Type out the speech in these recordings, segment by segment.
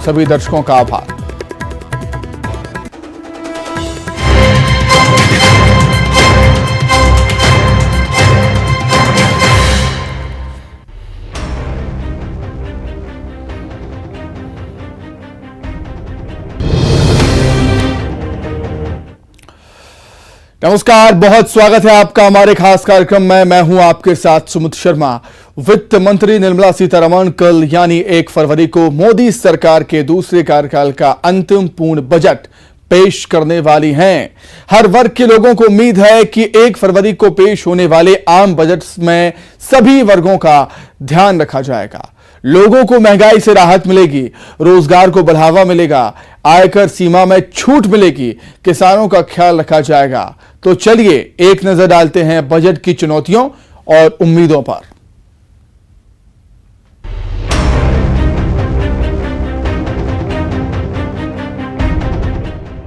सभी दर्शकों का आभार। नमस्कार, बहुत स्वागत है आपका हमारे खास कार्यक्रम में। मैं हूं आपके साथ सुमित शर्मा। वित्त मंत्री निर्मला सीतारमण कल यानी 1 फरवरी को मोदी सरकार के दूसरे कार्यकाल का अंतिम पूर्ण बजट पेश करने वाली हैं। हर वर्ग के लोगों को उम्मीद है कि 1 फरवरी को पेश होने वाले आम बजट में सभी वर्गों का ध्यान रखा जाएगा। लोगों को महंगाई से राहत मिलेगी, रोजगार को बढ़ावा मिलेगा, आयकर सीमा में छूट मिलेगी, किसानों का ख्याल रखा जाएगा। तो चलिए एक नजर डालते हैं बजट की चुनौतियों और उम्मीदों पर।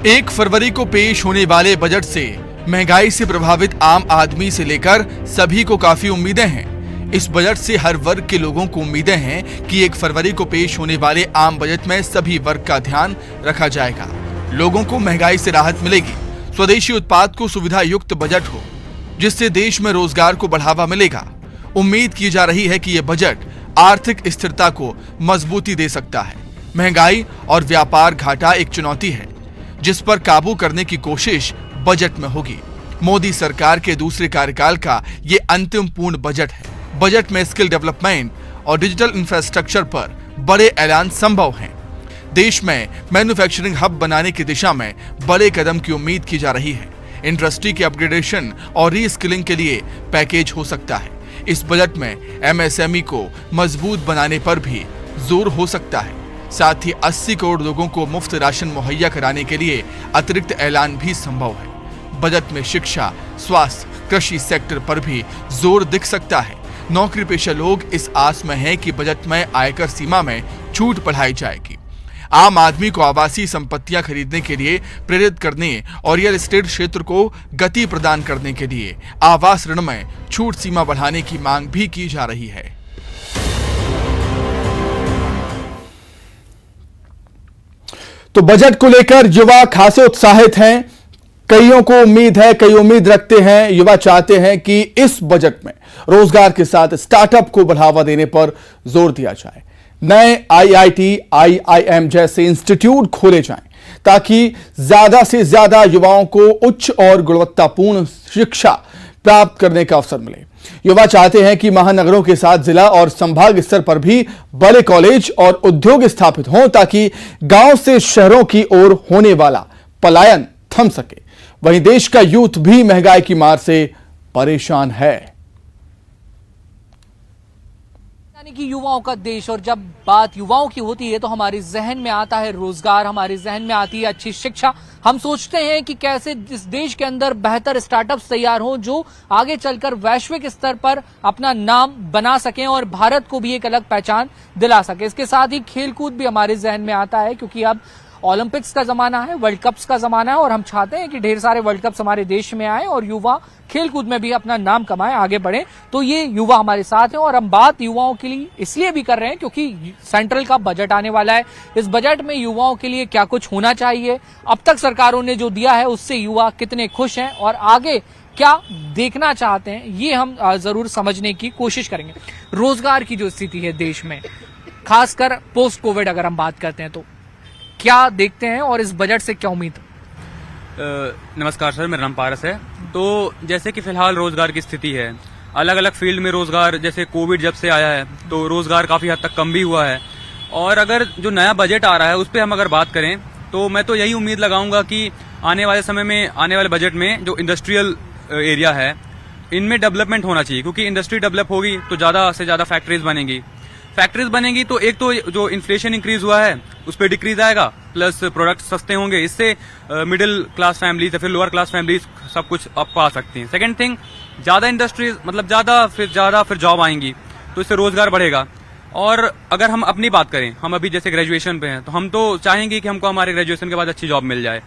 एक फरवरी को पेश होने वाले बजट से महंगाई से प्रभावित आम आदमी से लेकर सभी को काफी उम्मीदें हैं। इस बजट से हर वर्ग के लोगों को उम्मीदें हैं कि 1 फरवरी को पेश होने वाले आम बजट में सभी वर्ग का ध्यान रखा जाएगा। लोगों को महंगाई से राहत मिलेगी, स्वदेशी उत्पाद को सुविधा युक्त बजट हो जिससे देश में रोजगार को बढ़ावा मिलेगा। उम्मीद की जा रही है कि यह बजट आर्थिक स्थिरता को मजबूती दे सकता है। महंगाई और व्यापार घाटा एक चुनौती है जिस पर काबू करने की कोशिश बजट में होगी। मोदी सरकार के दूसरे कार्यकाल का ये अंतिम पूर्ण बजट है। बजट में स्किल डेवलपमेंट और डिजिटल इंफ्रास्ट्रक्चर पर बड़े ऐलान संभव हैं। देश में मैन्युफैक्चरिंग हब बनाने की दिशा में बड़े कदम की उम्मीद की जा रही है। इंडस्ट्री के अपग्रेडेशन और रीस्किलिंग के लिए पैकेज हो सकता है। इस बजट में एमएसएमई को मजबूत बनाने पर भी जोर हो सकता है। साथ ही 80 करोड़ लोगों को मुफ्त राशन मुहैया कराने के लिए अतिरिक्त ऐलान भी संभव है। बजट में शिक्षा, स्वास्थ्य, कृषि सेक्टर पर भी जोर दिख सकता है। नौकरी पेशा लोग इस आस में हैं कि बजट में आयकर सीमा में छूट बढ़ाई जाएगी। आम आदमी को आवासीय संपत्तियां खरीदने के लिए प्रेरित करने और रियल एस्टेट क्षेत्र को गति प्रदान करने के लिए आवास ऋण में छूट सीमा बढ़ाने की मांग भी की जा रही है। तो बजट को लेकर युवा खासे उत्साहित हैं। कईयों को उम्मीद है, कई उम्मीद रखते हैं। युवा चाहते हैं कि इस बजट में रोजगार के साथ स्टार्टअप को बढ़ावा देने पर जोर दिया जाए। नए आईआईटी, आईआईएम जैसे इंस्टीट्यूट खोले जाएं ताकि ज्यादा से ज्यादा युवाओं को उच्च और गुणवत्तापूर्ण शिक्षा प्राप्त करने का अवसर मिले। युवा चाहते हैं कि महानगरों के साथ जिला और संभाग स्तर पर भी बड़े कॉलेज और उद्योग स्थापित हों ताकि गांव से शहरों की ओर होने वाला पलायन थम सके। वहीं देश का यूथ भी महंगाई की मार से परेशान है। यानी कि युवाओं का देश, और जब बात युवाओं की होती है तो हमारे जहन में आता है रोजगार, हमारे जहन में आती है अच्छी शिक्षा। हम सोचते हैं कि कैसे इस देश के अंदर बेहतर स्टार्टअप्स तैयार हों जो आगे चलकर वैश्विक स्तर पर अपना नाम बना सकें और भारत को भी एक अलग पहचान दिला सके। इसके साथ ही खेलकूद भी हमारे जहन में आता है क्योंकि अब ओलंपिक्स का जमाना है, वर्ल्ड कप्स का जमाना है और हम चाहते हैं कि ढेर सारे वर्ल्ड कप्स हमारे देश में आए और युवा खेलकूद में भी अपना नाम कमाएं, आगे बढ़े। तो ये युवा हमारे साथ हैं और हम बात युवाओं के लिए इसलिए भी कर रहे हैं क्योंकि सेंट्रल का बजट आने वाला है। इस बजट में युवाओं के लिए क्या कुछ होना चाहिए, अब तक सरकारों ने जो दिया है उससे युवा कितने खुश हैं और आगे क्या देखना चाहते हैं, ये हम जरूर समझने की कोशिश करेंगे। रोजगार की जो स्थिति है देश में, खासकर पोस्ट कोविड अगर हम बात करते हैं तो क्या देखते हैं और इस बजट से क्या उम्मीद? नमस्कार सर, मेरा नाम पारस है। तो जैसे कि फिलहाल रोजगार की स्थिति है, अलग अलग फील्ड में रोजगार, जैसे कोविड जब से आया है तो रोजगार काफी हद तक कम भी हुआ है। और अगर जो नया बजट आ रहा है उस पर हम अगर बात करें तो मैं तो यही उम्मीद लगाऊंगा कि आने वाले समय में, आने वाले बजट में जो इंडस्ट्रियल एरिया है इनमें डेवलपमेंट होना चाहिए, क्योंकि इंडस्ट्री डेवलप होगी तो ज्यादा से ज्यादा फैक्ट्रीज बनेंगी तो एक तो जो इन्फ्लेशन इंक्रीज हुआ है उस पर डिक्रीज आएगा, प्लस प्रोडक्ट सस्ते होंगे। इससे मिडिल क्लास फैमिलीज या फिर लोअर क्लास फैमिलीज सब कुछ अप पा सकती हैं। सेकंड थिंग, ज्यादा इंडस्ट्रीज मतलब ज्यादा फिर जॉब आएंगी तो इससे रोजगार बढ़ेगा। और अगर हम अपनी बात करें, हम अभी जैसे ग्रेजुएशन पे हैं तो हम तो चाहेंगे कि हमको हमारे ग्रेजुएशन के बाद अच्छी जॉब मिल जाए।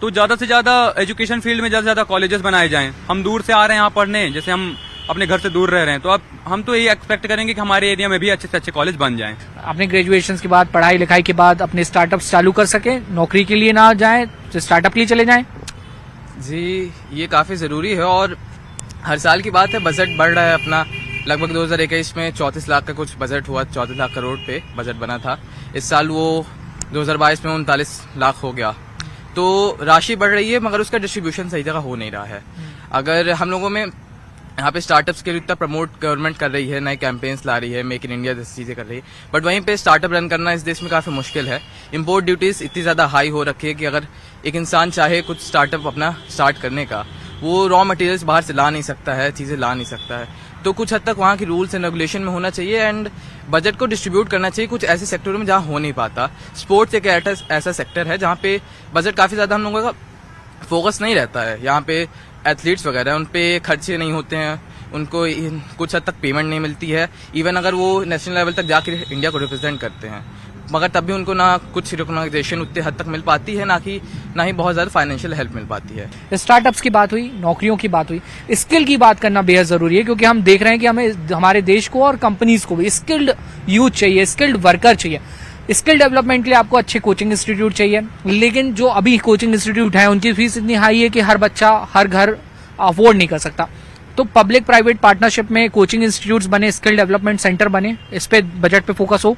तो ज्यादा से ज्यादा एजुकेशन फील्ड में ज्यादा से ज्यादा कॉलेजेस बनाए जाएं। हम दूर से आ रहे हैं यहाँ पढ़ने, जैसे हम अपने घर से दूर रह रहे हैं, तो अब हम तो यही एक्सपेक्ट करेंगे कि हमारे एरिया में भी अच्छे से अच्छे कॉलेज बन जाएं। अपने ग्रेजुएशन के बाद, पढ़ाई लिखाई के बाद अपने स्टार्टअप्स चालू कर सके, नौकरी के लिए ना जाएं, स्टार्टअप के लिए चले जाएं। जी, ये काफ़ी ज़रूरी है और हर साल की बात है, बजट बढ़ रहा है अपना। लगभग 2021 में 34 लाख का कुछ बजट हुआ, 34 लाख करोड़ पे बजट बना था। इस साल वो 2022 में 39 लाख हो गया। तो राशि बढ़ रही है मगर उसका डिस्ट्रीब्यूशन सही जगह हो नहीं रहा है। अगर हम लोगों में यहाँ पे स्टार्टअप्स के लिए इतना प्रमोट गवर्नमेंट कर रही है, नए कैंपेन्स ला रही है, मेक इन इंडिया जैसी चीजें कर रही है, बट वहीं पे स्टार्टअप रन करना इस देश में काफी मुश्किल है। इम्पोर्ट ड्यूटीज इतनी ज्यादा हाई हो रखी है कि अगर एक इंसान चाहे कुछ स्टार्टअप अपना स्टार्ट करने का, वो रॉ मटेरियल्स बाहर से ला नहीं सकता है, चीजें ला नहीं सकता है। तो कुछ हद तक वहाँ की रूल्स एंड रेगुलेशन में होना चाहिए एंड बजट को डिस्ट्रीब्यूट करना चाहिए कुछ ऐसे सेक्टरों में जहाँ हो नहीं पाता। स्पोर्ट्स एक ऐसा सेक्टर है जहाँ पे बजट काफी ज्यादा हम लोगों का फोकस नहीं रहता है। यहाँ पे एथलीट्स वगैरह उन पे खर्चे नहीं होते हैं, उनको कुछ हद तक पेमेंट नहीं मिलती है, इवन अगर वो नेशनल लेवल तक जाकर इंडिया को रिप्रेजेंट करते हैं, मगर तब भी उनको ना कुछ रिकॉग्नाइजेशन उतने हद तक मिल पाती है, ना ही बहुत ज्यादा फाइनेंशियल हेल्प मिल पाती है। स्टार्टअप्स की बात हुई, नौकरियों की बात हुई, स्किल की बात करना बेहद जरूरी है, क्योंकि हम देख रहे हैं कि हमें हमारे देश को और कंपनीज को भी स्किल्ड यूथ चाहिए, स्किल्ड वर्कर चाहिए। स्किल डेवलपमेंट के लिए आपको अच्छे कोचिंग इंस्टीट्यूट चाहिए, लेकिन जो अभी कोचिंग इंस्टीट्यूट है उनकी फीस इतनी हाई है कि हर बच्चा, हर घर अफोर्ड नहीं कर सकता। तो पब्लिक प्राइवेट पार्टनरशिप में कोचिंग इंस्टीट्यूट्स बने, स्किल डेवलपमेंट सेंटर बने, इस पे बजट पे फोकस हो।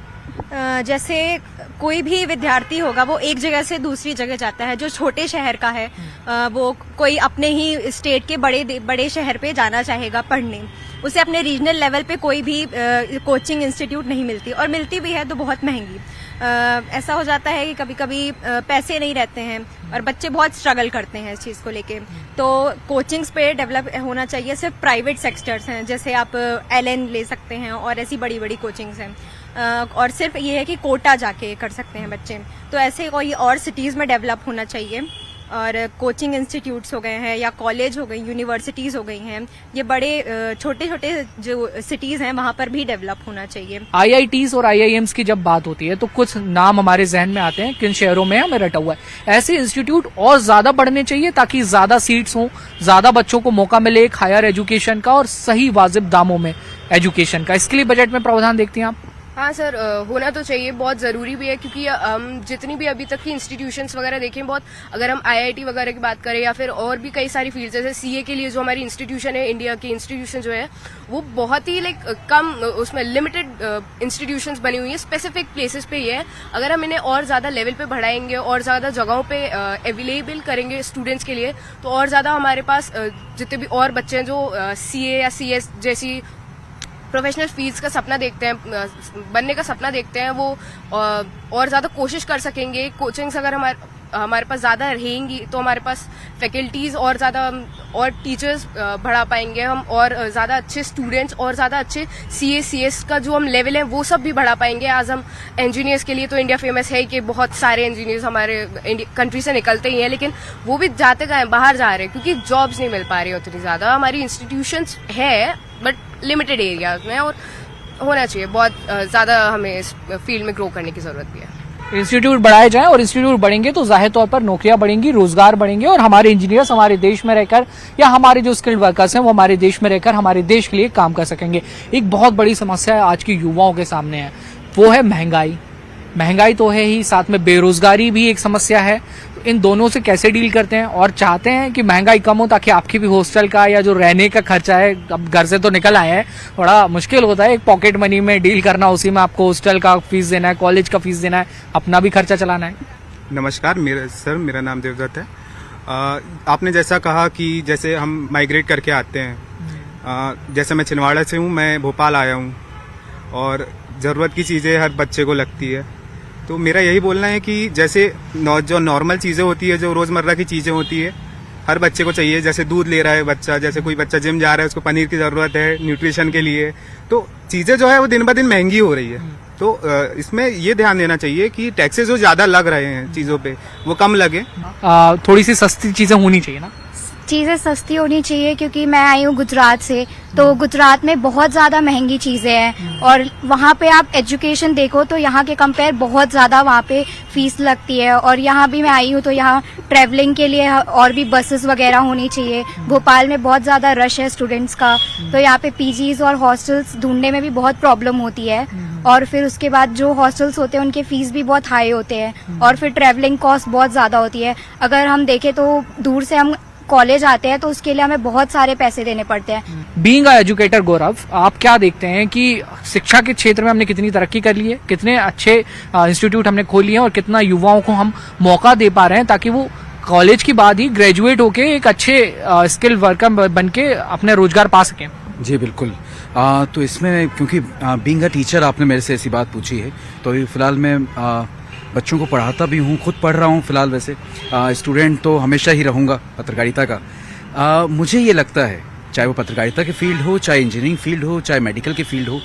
जैसे कोई भी विद्यार्थी होगा वो एक जगह से दूसरी जगह जाता है, जो छोटे शहर का है वो कोई अपने ही स्टेट के बड़े शहर पे जाना चाहेगा पढ़ने, उसे अपने रीजनल लेवल पे कोई भी कोचिंग इंस्टीट्यूट नहीं मिलती, और मिलती भी है तो बहुत महंगी। ऐसा हो जाता है कि कभी कभी पैसे नहीं रहते हैं और बच्चे बहुत स्ट्रगल करते हैं इस चीज़ को लेके। तो कोचिंग्स पे डेवलप होना चाहिए। सिर्फ प्राइवेट सेक्टर्स हैं, जैसे आप एलएन ले सकते हैं और ऐसी बड़ी बड़ी कोचिंग्स हैं, और सिर्फ ये है कि कोटा जाके कर सकते हैं बच्चे। तो ऐसे कोई और सिटीज़ में डेवलप होना चाहिए, और कोचिंग इंस्टीट्यूट्स हो गए हैं या कॉलेज हो गई, यूनिवर्सिटीज़ हो गई हैं, ये बड़े छोटे छोटे जो सिटीज़ हैं वहाँ पर भी डेवलप होना चाहिए। IITs और IIMs की जब बात होती है तो कुछ नाम हमारे जहन में आते हैं, किन शहरों में हमें रटा हुआ है। ऐसे इंस्टीट्यूट और ज्यादा बढ़ने चाहिए ताकि ज्यादा सीट्स हों, ज्यादा बच्चों को मौका मिले एक हायर एजुकेशन का और सही वाजिब दामों में एजुकेशन का। इसके लिए बजट में प्रावधान देखती हैं आप? हाँ सर, होना तो चाहिए, बहुत ज़रूरी भी है, क्योंकि हम जितनी भी अभी तक की इंस्टीट्यूशंस वगैरह देखें, बहुत अगर हम IIT वगैरह की बात करें या फिर और भी कई सारी फील्ड, जैसे CA के लिए जो हमारी इंस्टीट्यूशन है, इंडिया की इंस्टीट्यूशन जो है वो बहुत ही कम, उसमें लिमिटेड इंस्टीट्यूशंस बनी हुई है, स्पेसिफिक प्लेसेस पे ही है। अगर हम इन्हें और ज़्यादा लेवल पे बढ़ाएंगे और ज़्यादा जगहों पे अवेलेबल करेंगे स्टूडेंट्स के लिए, तो और ज़्यादा हमारे पास जितने भी और बच्चे हैं जो CA या CS जैसी प्रोफेशनल फील्ड्स का सपना देखते हैं, बनने का सपना देखते हैं, वो और ज़्यादा कोशिश कर सकेंगे। कोचिंग्स अगर हमारे पास ज़्यादा रहेंगी तो हमारे पास फैकल्टीज़ और ज़्यादा और टीचर्स बढ़ा पाएंगे हम, और ज़्यादा अच्छे स्टूडेंट्स और ज़्यादा अच्छे CA CS का जो हम लेवल है वो सब भी बढ़ा पाएंगे। आज हम इंजीनियर्स के लिए तो इंडिया फेमस है कि बहुत सारे इंजीनियर्स हमारे कंट्री से निकलते ही हैं, लेकिन वो भी जाते कहाँ हैं, बाहर जा रहे हैं, क्योंकि जॉब्स नहीं मिल पा रही उतनी ज़्यादा। हमारी इंस्टीट्यूशंस है बट लिमिटेड एरियाज में, और होना चाहिए, बहुत ज़्यादा हमें इस फील्ड में ग्रो करने की ज़रूरत भी है। इंस्टीट्यूट बढ़ाए जाएं, और इंस्टीट्यूट बढ़ेंगे तो जाहिर तौर पर नौकरियां बढ़ेंगी, रोजगार बढ़ेंगे, और हमारे इंजीनियर्स हमारे देश में रहकर, या हमारे जो स्किल्ड वर्कर्स हैं वो हमारे देश में रहकर हमारे देश के लिए काम कर सकेंगे। एक बहुत बड़ी समस्या आज के युवाओं के सामने है, वो है महंगाई। महंगाई तो है ही, साथ में बेरोजगारी भी एक समस्या है। इन दोनों से कैसे डील करते हैं, और चाहते हैं कि महंगाई कम हो ताकि आपकी भी हॉस्टल का या जो रहने का खर्चा है, अब घर से तो निकल आए हैं, थोड़ा मुश्किल होता है एक पॉकेट मनी में डील करना, उसी में आपको हॉस्टल का फीस देना है, कॉलेज का फीस देना है, अपना भी खर्चा चलाना है। नमस्कार, मेरा नाम देवदत्त है। आपने जैसा कहा कि जैसे हम माइग्रेट करके आते हैं, जैसे मैं छिंदवाड़ा से हूँ, मैं भोपाल आया हूँ, और ज़रूरत की चीज़ें हर बच्चे को लगती है। तो मेरा यही बोलना है कि जैसे जो नॉर्मल चीज़ें होती है, जो रोज़मर्रा की चीज़ें होती है, हर बच्चे को चाहिए। जैसे दूध ले रहा है बच्चा, जैसे कोई बच्चा जिम जा रहा है, उसको पनीर की ज़रूरत है न्यूट्रिशन के लिए। तो चीज़ें जो है वो दिन ब दिन महंगी हो रही है। तो इसमें ये ध्यान देना चाहिए कि टैक्सेस जो ज़्यादा लग रहे हैं चीज़ों पे, वो कम लगे। थोड़ी सी सस्ती चीज़ें होनी चाहिए ना। चीज़ें सस्ती होनी चाहिए, क्योंकि मैं आई हूँ गुजरात से, तो गुजरात में बहुत ज़्यादा महंगी चीज़ें हैं और वहाँ पे आप एजुकेशन देखो तो यहाँ के कंपेयर बहुत ज़्यादा वहाँ पे फीस लगती है। और यहाँ भी मैं आई हूँ तो यहाँ ट्रैवलिंग के लिए और भी बसेस वगैरह होनी चाहिए। भोपाल में बहुत ज़्यादा रश है स्टूडेंट्स का, तो यहाँ पे पीजीज और हॉस्टल्स ढूंढने में भी बहुत प्रॉब्लम होती है। और फिर उसके बाद जो हॉस्टल्स होते हैं उनके फीस भी बहुत हाई होते हैं और फिर ट्रैवलिंग कॉस्ट बहुत ज़्यादा होती है। अगर हम देखें तो दूर से हम कॉलेज आते हैं तो उसके लिए हमें बहुत सारे पैसे देने पड़ते हैं। बीइंग अ एजुकेटर गौरव, आप क्या देखते हैं कि शिक्षा के क्षेत्र में हमने कितनी तरक्की कर ली है, कितने अच्छे इंस्टीट्यूट हमने खोल लिए हैं और कितना युवाओं को हम मौका दे पा रहे हैं ताकि वो कॉलेज के बाद ही ग्रेजुएट होके एक अच्छे स्किल वर्कर बन के अपने रोजगार पा सकें? जी बिल्कुल। तो इसमें क्योंकि बीइंग अ टीचर आपने मेरे से ऐसी बात पूछी है, तो अभी फिलहाल मैं बच्चों को पढ़ाता भी हूँ, खुद पढ़ रहा हूँ फिलहाल। वैसे स्टूडेंट तो हमेशा ही रहूँगा पत्रकारिता का। मुझे ये लगता है, चाहे वो पत्रकारिता के फील्ड हो, चाहे इंजीनियरिंग फील्ड हो, चाहे मेडिकल के फील्ड हो,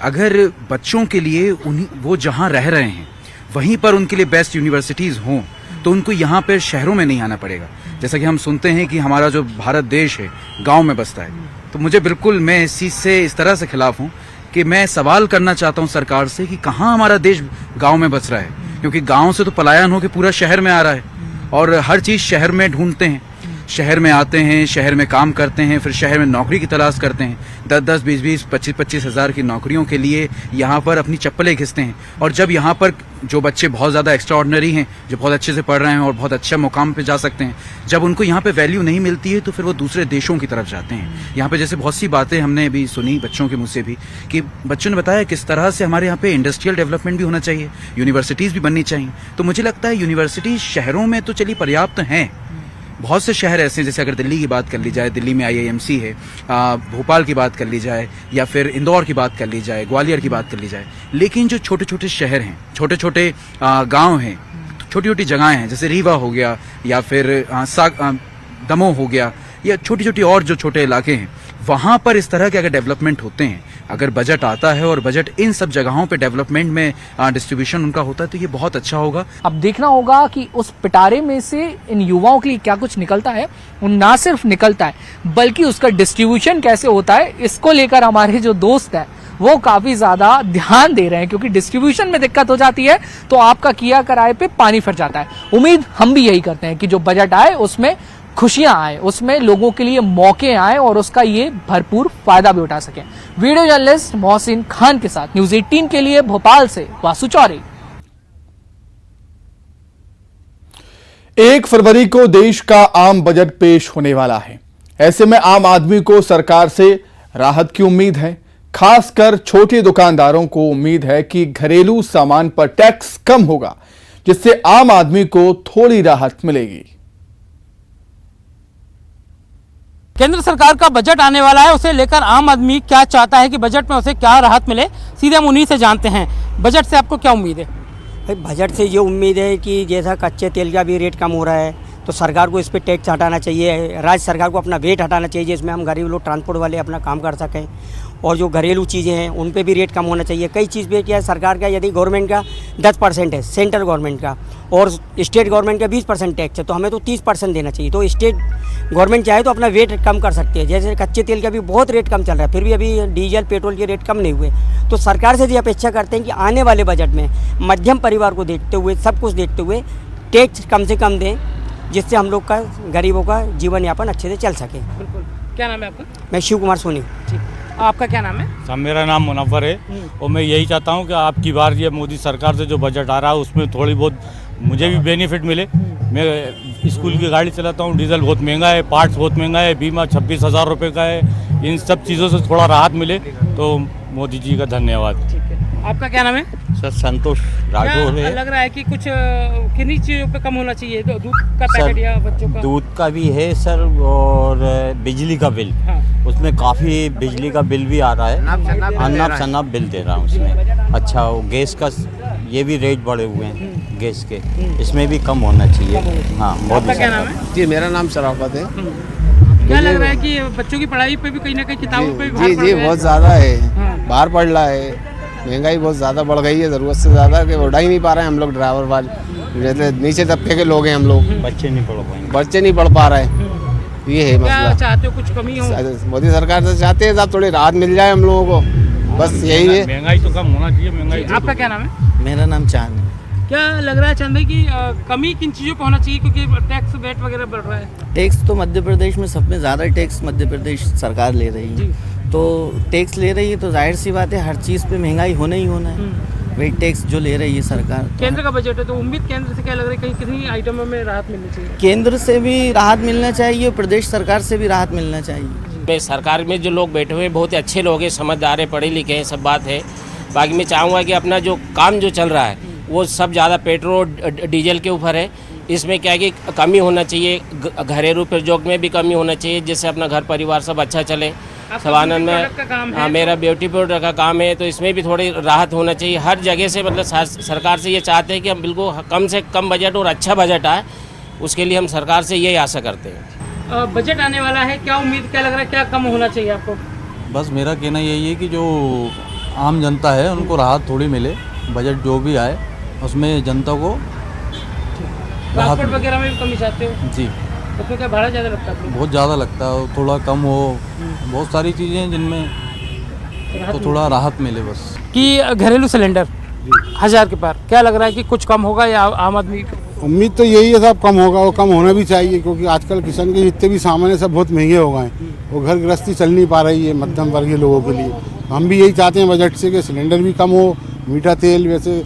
अगर बच्चों के लिए वो जहाँ रह रहे हैं वहीं पर उनके लिए बेस्ट यूनिवर्सिटीज़ हों तो उनको यहाँ पे शहरों में नहीं आना पड़ेगा। जैसा कि हम सुनते हैं कि हमारा जो भारत देश है गाँव में बसता है, तो मुझे बिल्कुल, मैं इस चीज़ से इस तरह से खिलाफ हूँ कि मैं सवाल करना चाहता हूँ सरकार से कि कहाँ हमारा देश गाँव में बस रहा है, क्योंकि गांव से तो पलायन होकर पूरा शहर में आ रहा है और हर चीज शहर में ढूंढते हैं, शहर में आते हैं, शहर में काम करते हैं, फिर शहर में नौकरी की तलाश करते हैं। 10-10, 20-20, 25-25 हज़ार की नौकरियों के लिए यहाँ पर अपनी चप्पलें घिसते हैं। और जब यहाँ पर जो बच्चे बहुत ज़्यादा एक्स्ट्राऑर्डिनरी हैं, जो बहुत अच्छे से पढ़ रहे हैं और बहुत अच्छा मुकाम पे जा सकते हैं, जब उनको यहाँ पे वैल्यू नहीं मिलती है तो फिर वो दूसरे देशों की तरफ जाते हैं। यहाँ पे जैसे बहुत सी बातें हमने अभी सुनी बच्चों के मुँह से भी कि बच्चों ने बताया किस तरह से हमारे यहाँ पे इंडस्ट्रियल डेवलपमेंट भी होना चाहिए, यूनिवर्सिटीज़ भी बननी चाहिए। तो मुझे लगता है यूनिवर्सिटीज़ शहरों में तो चलिए पर्याप्त हैं। बहुत से शहर ऐसे हैं, जैसे अगर दिल्ली की बात कर ली जाए, दिल्ली में IIMC है, भोपाल की बात कर ली जाए, या फिर इंदौर की बात कर ली जाए, ग्वालियर की बात कर ली जाए, लेकिन जो छोटे छोटे शहर हैं, छोटे छोटे गांव हैं, छोटी छोटी जगहें हैं, जैसे रीवा हो गया या फिर दमोह हो गया, या छोटी छोटी और जो छोटे इलाके हैं, वहाँ पर इस तरह के अगर डेवलपमेंट होते हैं, अगर बजट आता है और बजट इन सब जगहों पे डेवलपमेंट में डिस्ट्रीब्यूशन उनका होता है, तो ये बहुत अच्छा होगा। अब देखना होगा कि उस पिटारे में से इन युवाओं के लिए क्या कुछ निकलता है, और ना सिर्फ निकलता है बल्कि उसका डिस्ट्रीब्यूशन कैसे होता है, इसको लेकर हमारे जो दोस्त हैं वो काफी ज्यादा ध्यान दे रहे हैं, क्योंकि डिस्ट्रीब्यूशन में दिक्कत हो जाती है तो आपका किया कराए पे पानी फिर जाता है। उम्मीद हम भी यही करते हैं कि जो बजट आए उसमें खुशियां आए, उसमें लोगों के लिए मौके आए और उसका ये भरपूर फायदा भी उठा सके। वीडियो जर्नलिस्ट मोहसिन खान के साथ न्यूज़ 18 के लिए भोपाल से वासु चौरे। 1 फरवरी को देश का आम बजट पेश होने वाला है। ऐसे में आम आदमी को सरकार से राहत की उम्मीद है। खासकर छोटे दुकानदारों को उम्मीद है कि घरेलू सामान पर टैक्स कम होगा, जिससे आम आदमी को थोड़ी राहत मिलेगी। केंद्र सरकार का बजट आने वाला है, उसे लेकर आम आदमी क्या चाहता है कि बजट में उसे क्या राहत मिले, सीधे हम उन्हीं से जानते हैं। बजट से आपको क्या उम्मीद है? भाई बजट से ये उम्मीद है कि जैसा कच्चे तेल का भी रेट कम हो रहा है, तो सरकार को इस पर टैक्स हटाना चाहिए, राज्य सरकार को अपना वेट हटाना चाहिए, जिसमें हम गरीब लोग ट्रांसपोर्ट वाले अपना काम कर सकें। और जो घरेलू चीज़ें हैं उन पे भी रेट कम होना चाहिए। कई चीज़ पे क्या है, सरकार का यदि गवर्नमेंट का 10% है, सेंट्रल गवर्नमेंट का, और स्टेट गवर्नमेंट का 20% टैक्स है, तो हमें तो 30% देना चाहिए। तो स्टेट गवर्नमेंट चाहे तो अपना वेट कम कर सकती है। जैसे कच्चे तेल का भी बहुत रेट कम चल रहा है, फिर भी अभी डीजल पेट्रोल के रेट कम नहीं हुए। तो सरकार से ये अपेक्षा करते हैं कि आने वाले बजट में मध्यम परिवार को देखते हुए, सब कुछ देखते हुए टैक्स कम से कम दें, जिससे हम लोग का, गरीबों का जीवन यापन अच्छे से चल सके। बिल्कुल। क्या नाम है आपका? मैं शिव कुमार सोनी। ठीक, आपका क्या नाम है? सर मेरा नाम मुनव्वर है और मैं यही चाहता हूँ कि आपकी बार ये मोदी सरकार से जो बजट आ रहा है उसमें थोड़ी बहुत मुझे भी बेनिफिट मिले। मैं स्कूल की गाड़ी चलाता हूँ, डीजल बहुत महंगा है, पार्ट्स बहुत महंगा है, बीमा 26,000 रुपये का है। इन सब चीज़ों से थोड़ा राहत मिले तो मोदी जी का धन्यवाद। ठीक है, आपका क्या नाम है? सर संतोष राठौर है। लग रहा है कि कुछ किन्हीं चीज़ों पे कम होना चाहिए, दूध का पैकेट या बच्चों का? दूध का भी है सर, और बिजली का बिल, हाँ। उसमें काफ़ी बिजली का बिल भी आ रहा है, अनाप शनाप बिल दे रहा हूँ उसमें। अच्छा, वो गैस का ये भी रेट बढ़े हुए हैं गैस के, इसमें भी कम होना चाहिए। हाँ, आपका क्या नाम है? जी मेरा नाम शराफत है। क्या लग रहा है कि बच्चों की पढ़ाई पे भी कहीं ना कहीं किताबों पे भी भार जी पड़ जी रहा है? बहुत ज़्यादा है, हाँ। बाहर पड़ रहा है, महंगाई बहुत ज़्यादा बढ़ गई है, ज़रूरत से ज़्यादा, कि उड़ा ही नहीं पा रहे हैं हम लोग, ड्राइवर वाले जैसे नीचे तबके के लोग हैं हम लोग, बच्चे नहीं पढ़ पाएंगे, बच्चे नहीं पढ़ पा रहे हैं। ये है क्या मसला। चाहते हो, कुछ कमी हो? मोदी सरकार से चाहते हैं साहब थोड़ी राहत मिल जाए हम लोगों को, बस यही है। महंगाई तो कम होना चाहिए, महंगाई आपका क्या नाम है? मेरा नाम चांद है। क्या लग रहा है चांद भाई कि कमी किन चीज़ों पे होना चाहिए, क्योंकि टैक्स वेट वगैरह बढ़ रहा है? टैक्स तो मध्य प्रदेश में सब में ज़्यादा टैक्स मध्य प्रदेश सरकार ले रही है, तो टैक्स ले रही है तो जाहिर सी बात है हर चीज़ पे महंगाई होना ही होना है। वही टैक्स जो ले रही है सरकार। केंद्र का बजट है तो उम्मीद केंद्र से क्या लग रहा है, कहीं कितनी आइटमों में राहत मिलनी चाहिए? केंद्र से भी राहत मिलना चाहिए, प्रदेश सरकार से भी राहत मिलना चाहिए। सरकार में जो लोग बैठे हुए हैं बहुत ही अच्छे लोग हैं, समझदार हैं, पढ़े लिखे हैं, सब बात है। बाकी मैं चाहूँगा कि अपना जो काम जो चल रहा है वो सब ज़्यादा पेट्रोल डीजल के ऊपर है। इसमें क्या है कि कमी होना चाहिए, घरेलू प्रयोग में भी कमी होना चाहिए, जिससे अपना घर परिवार सब अच्छा चले। सब आनंद में। हाँ, मेरा ब्यूटी प्रोडक्ट का काम है, तो इसमें भी थोड़ी राहत होना चाहिए हर जगह से। मतलब सरकार से ये चाहते हैं कि हम बिल्कुल कम से कम बजट और अच्छा बजट आए, उसके लिए हम सरकार से यही आशा करते हैं। बजट आने वाला है, क्या उम्मीद, क्या लग रहा है, क्या कम होना चाहिए आपको? बस मेरा कहना यही है कि जो आम जनता है उनको राहत थोड़ी मिले, बजट जो भी आए उसमें जनता को ट्रांसपोर्ट वगैरह में भी कमी चाहते हो? जी। उसमें क्या भाड़ा ज़्यादा लगता है? बहुत ज़्यादा लगता है, थोड़ा कम हो। बहुत सारी चीज़ें हैं जिनमें तो थोड़ा राहत मिले बस। कि घरेलू सिलेंडर 1000 के पार, क्या लग रहा है कि कुछ कम होगा या आम आदमी? उम्मीद तो यही है साहब कम होगा, और कम होना भी चाहिए, क्योंकि आजकल किसान के जितने भी सामान है सब बहुत महंगे हो गए हैं। वो घर गृहस्थी चल नहीं पा रही है मध्यम वर्गीय लोगों के लिए। हम भी यही चाहते हैं बजट से कि सिलेंडर भी कम हो, मीठा तेल, वैसे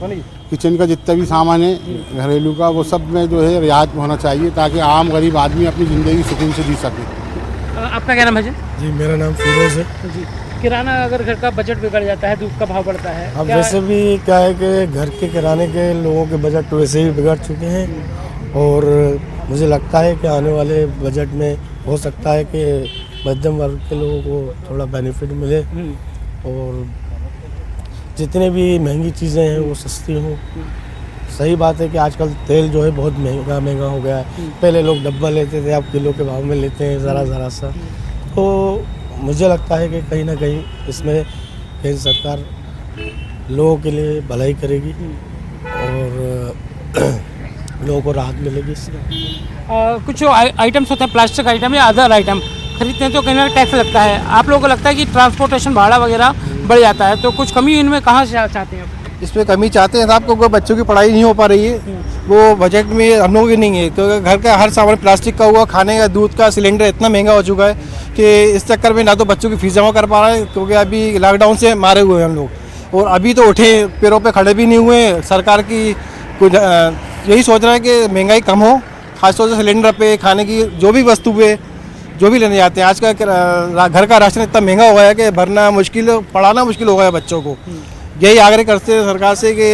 किचन का जितना भी सामान है घरेलू का, वो सब में जो है रियायत होना चाहिए, ताकि आम गरीब आदमी अपनी ज़िंदगी सुकून से जी सके। आपका क्या नाम है जी? जी मेरा नाम फिरोज है जी। किराना अगर घर का बजट बिगड़ जाता है, दूध का भाव बढ़ता है, अब वैसे भी क्या है कि घर के किराने के लोगों के बजट वैसे ही बिगड़ चुके हैं, और मुझे लगता है कि आने वाले बजट में हो सकता है कि मध्यम वर्ग के लोगों को थोड़ा बेनिफिट मिले, और जितने भी महंगी चीज़ें हैं वो सस्ती हों। सही बात है कि आजकल तेल जो है बहुत महंगा हो गया है। पहले लोग डब्बा लेते थे, अब किलो के भाव में लेते हैं ज़रा सा। तो मुझे लगता है कि कहीं ना कहीं इसमें केंद्र सरकार लोगों के लिए भलाई करेगी और लोगों को राहत मिलेगी इससे। कुछ आइटम्स होते हैं, प्लास्टिक आइटम या अदर आइटम खरीदते हैं तो कहीं ना टैक्स लगता है। आप लोगों को लगता है कि ट्रांसपोर्टेशन भाड़ा वगैरह बढ़ जाता है, तो कुछ कमी इनमें कहाँ से चाहते हैं आप? इसमें कमी चाहते हैं साहब, क्योंकि बच्चों की पढ़ाई नहीं हो पा रही है, वो बजट में हम लोगों की नहीं है। क्योंकि घर का हर सामान प्लास्टिक का हुआ, खाने का, दूध का, सिलेंडर इतना महंगा हो चुका है कि इस चक्कर में ना तो बच्चों की फीस जमा कर पा रहे हैं, क्योंकि अभी लॉकडाउन से मारे हुए हैं हम लोग, और अभी तो उठे पैरों पे खड़े भी नहीं हुए। सरकार की कुछ यही सोच रहे हैं कि महंगाई कम हो, खासतौर से सिलेंडर पे, खाने की जो भी वस्तु पे जो भी लेने जाते हैं। आज का घर का राशन इतना महंगा हो गया है कि भरना मुश्किल, पढ़ाना मुश्किल हो गया है बच्चों को। यही आग्रह करते हैं सरकार से कि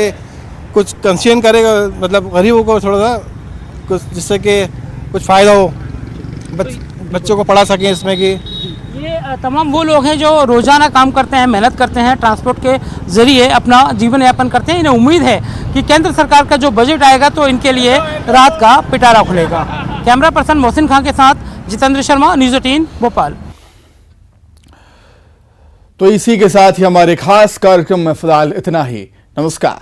कुछ कंसेशन करेगा, मतलब गरीबों को थोड़ा सा कुछ, जिससे कि कुछ फ़ायदा हो, बच्चों को पढ़ा सकें इसमें। कि ये तमाम वो लोग हैं जो रोज़ाना काम करते हैं, मेहनत करते हैं, ट्रांसपोर्ट के ज़रिए अपना जीवन यापन करते हैं। इन्हें उम्मीद है कि केंद्र सरकार का जो बजट आएगा तो इनके लिए राहत का पिटारा खुलेगा। कैमरा पर्सन मोहसिन खान के साथ जितेंद्र शर्मा, न्यूज़ 18 भोपाल। तो इसी के साथ ही हमारे खास कार्यक्रम में फिलहाल इतना ही। नमस्कार।